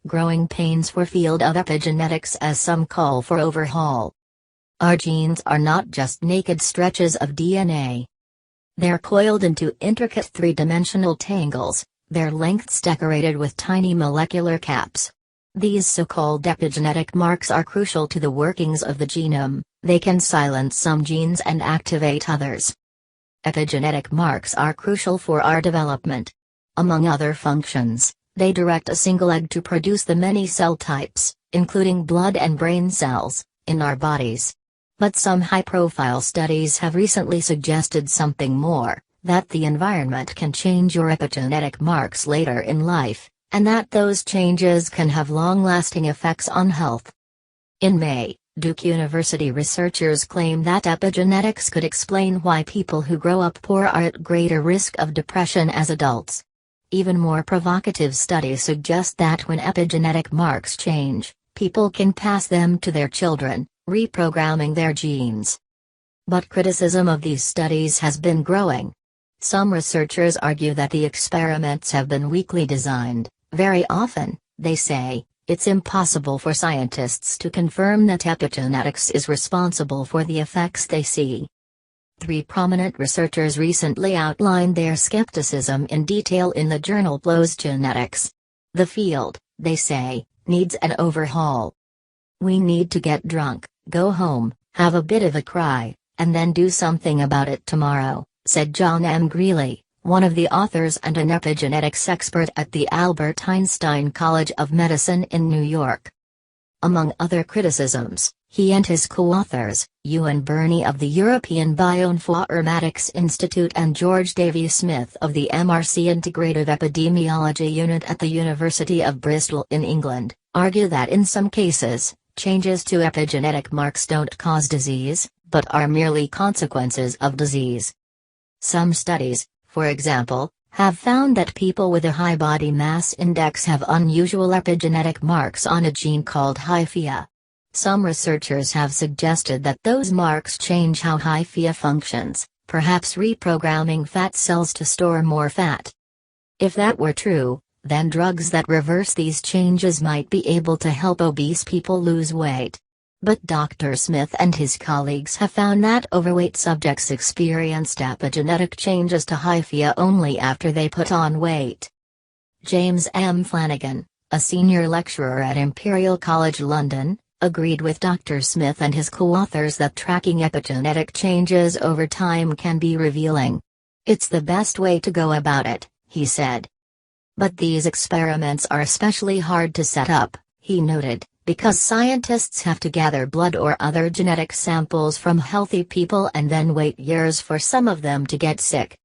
growing pains for field of epigenetics as some call for overhaul. Our genes are not just naked stretches of DNA. They're coiled into intricate three-dimensional tangles, their lengths decorated with tiny molecular caps. These so-called epigenetic marks are crucial to the workings of the genome. They can silence some genes and activate others. Epigenetic marks are crucial for our development. Among other functions, they direct a single egg to produce the many cell types, including blood and brain cells, in our bodies. But some high-profile studies have recently suggested something more, that the environment can change your epigenetic marks later in life, and that those changes can have long-lasting effects on health. In May, Duke University researchers claim that epigenetics could explain why people who grow up poor are at greater risk of depression as adults. Even more provocative studies suggest that when epigenetic marks change, people can pass them to their children, reprogramming their genes. But criticism of these studies has been growing. Some researchers argue that the experiments have been weakly designed. Very often, they say, it's impossible for scientists to confirm that epigenetics is responsible for the effects they see. 3 prominent researchers recently outlined their skepticism in detail in the journal PLOS Genetics. The field, they say, needs an overhaul. We need to get drunk, go home, have a bit of a cry, and then do something about it tomorrow, said John M. Greeley, one of the authors and an epigenetics expert at the Albert Einstein College of Medicine in New York. Among other criticisms, he and his co-authors, Ewan Birney of the European Bioinformatics Institute and George Davey-Smith of the MRC Integrative Epidemiology Unit at the University of Bristol in England, argue that in some cases, changes to epigenetic marks don't cause disease, but are merely consequences of disease. Some studies, for example, have found that people with a high body mass index have unusual epigenetic marks on a gene called hyphae. Some researchers have suggested that those marks change how hyphae functions, perhaps reprogramming fat cells to store more fat. If that were true, then drugs that reverse these changes might be able to help obese people lose weight. But Dr. Smith and his colleagues have found that overweight subjects experienced epigenetic changes to hyphae only after they put on weight. James M. Flanagan, a senior lecturer at Imperial College London, agreed with Dr. Smith and his co-authors that tracking epigenetic changes over time can be revealing. It's the best way to go about it, he said. But these experiments are especially hard to set up, he noted, because scientists have to gather blood or other genetic samples from healthy people and then wait years for some of them to get sick.